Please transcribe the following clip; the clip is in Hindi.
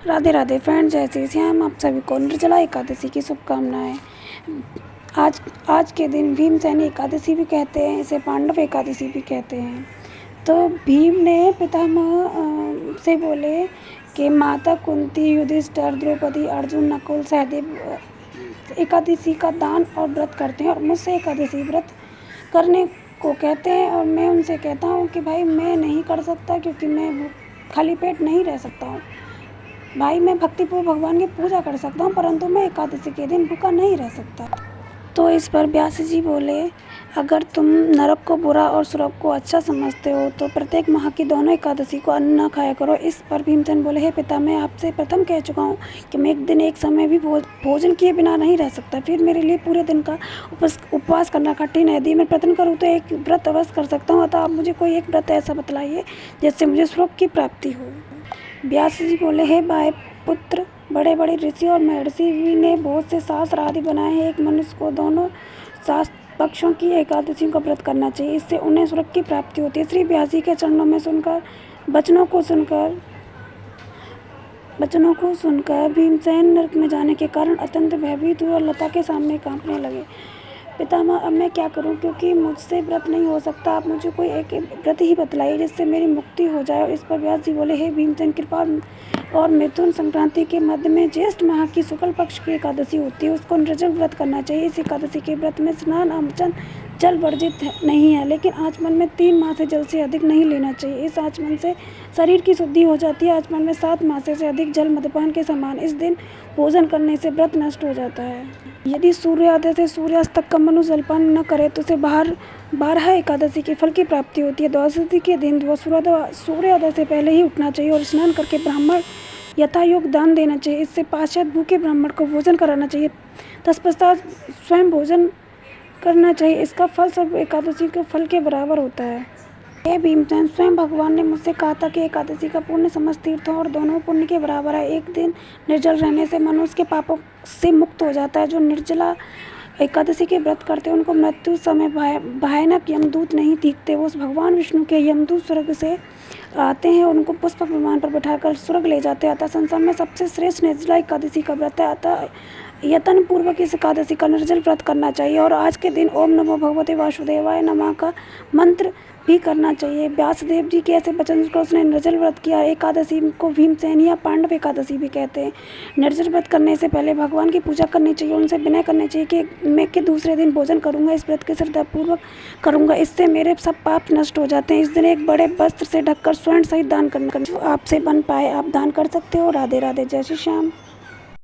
राधे राधे फ्रेंड, जय श्री श्याम। आप सभी को निर्जला एकादशी की शुभकामनाएं। आज आज के दिन भीमसेनी एकादशी भी कहते हैं, इसे पांडव एकादशी भी कहते हैं। तो भीम ने पितामह से बोले कि माता कुंती, युधिष्ठिर, द्रौपदी, अर्जुन, नकुल, सहदेव एकादशी का दान और व्रत करते हैं और मुझसे एकादशी व्रत करने को कहते हैं। और मैं उनसे कहता हूँ कि भाई मैं नहीं कर सकता, क्योंकि मैं खाली पेट नहीं रह सकता हूँ। भाई मैं भक्तिपूर्वक भगवान की पूजा कर सकता हूँ, परंतु मैं एकादशी के दिन भूखा नहीं रह सकता। तो इस पर व्यास जी बोले, अगर तुम नरक को बुरा और स्वर्ग को अच्छा समझते हो तो प्रत्येक माह की दोनों एकादशी को अन्न न खाया करो। इस पर भीमसेन बोले, हे पिता, मैं आपसे प्रथम कह चुका हूँ कि मैं एक दिन एक समय भी भोजन किए बिना नहीं रह सकता। फिर मेरे लिए पूरे दिन का उपवास करना कठिन है। यदि मैं प्रयत्न करूँ तो एक व्रत अवश्य कर सकता हूँ, अतः आप मुझे कोई एक व्रत ऐसा बतलाइए जिससे मुझे स्वर्ग की प्राप्ति हो। व्यास जी बोले, हे भाई पुत्र, बड़े बड़े ऋषि और महर्षि ने बहुत से शास्त्र आदि बनाए हैं। एक मनुष्य को दोनों शास्त्र पक्षों की एकादशी का व्रत करना चाहिए, इससे उन्हें स्वर्ग की प्राप्ति होती है। श्री व्यास जी के चरणों में वचनों को सुनकर भीमसेन नरक में जाने के कारण अत्यंत भयभीत हुए और लता के सामने कांपने लगे। पितामह, अब मैं क्या करूं, क्योंकि मुझसे व्रत नहीं हो सकता। आप मुझे कोई एक व्रत ही बतलाइए जिससे मेरी मुक्ति हो जाए। और इस पर व्यास जी बोले, हे भीमसेन, कृपा और मिथुन संक्रांति के मध्य में ज्येष्ठ माह की शुक्ल पक्ष की एकादशी होती है, उसको निर्जल व्रत करना चाहिए। इस एकादशी के व्रत में स्नान, आमचन, जल वर्जित नहीं है, लेकिन आचमन में 3 माह से जल से अधिक नहीं लेना चाहिए। इस आचमन से शरीर की शुद्धि हो जाती है। आचमन में 7 माह से अधिक जल मद्यपान के समान। इस दिन भोजन करने से व्रत नष्ट हो जाता है। यदि सूर्योदय से सूर्यास्त तक का मनुष्य जलपान न करे तो उसे 12 एकादशी के फल की प्राप्ति होती है। द्वादशी के दिन सूर्योदय से पहले ही उठना चाहिए और स्नान करके ब्राह्मण यथायोग दान देना चाहिए। इससे पश्चात भूखे ब्राह्मण को भोजन कराना चाहिए। तत्पश्चात स्वयं भोजन करना चाहिए। इसका फल सब एकादशी के फल के बराबर होता है। हे भीमसेन, स्वयं भगवान ने मुझसे कहा था कि एकादशी का पुण्य समस्त तीर्थों और दोनों पुण्य के बराबर है। एक दिन निर्जल रहने से मनुष्य के पापों से मुक्त हो जाता है। जो निर्जला एकादशी के व्रत करते हैं उनको मृत्यु समय भयानक यमदूत नहीं दिखते। वो भगवान विष्णु के यमदूत स्वर्ग से आते हैं और उनको पुष्पक विमान पर बैठाकर स्वर्ग ले जाते हैं। अतः संसार में सबसे श्रेष्ठ निर्जला एकादशी का व्रत है। अतः यत्न पूर्वक इस एकादशी का निर्जल व्रत करना चाहिए और आज के दिन ओम नमो भगवते वासुदेवाय नमः का मंत्र भी करना चाहिए। व्यासदेव जी के ऐसे वचन सुनकर उसने निर्जल व्रत किया। एकादशी को भीमसेन या पांडव एकादशी भी कहते हैं। निर्जल व्रत करने से पहले भगवान की पूजा करनी चाहिए, उनसे विनय करनी चाहिए कि मैं के दूसरे दिन भोजन करूंगा, इस व्रत के श्रद्धापूर्वक करूंगा, इससे मेरे सब पाप नष्ट हो जाते हैं। इस दिन एक बड़े वस्त्र से ढककर स्वर्ण सहित दान करना, जो आपसे बन पाए आप दान कर सकते हो। राधे राधे, जय श्री श्याम।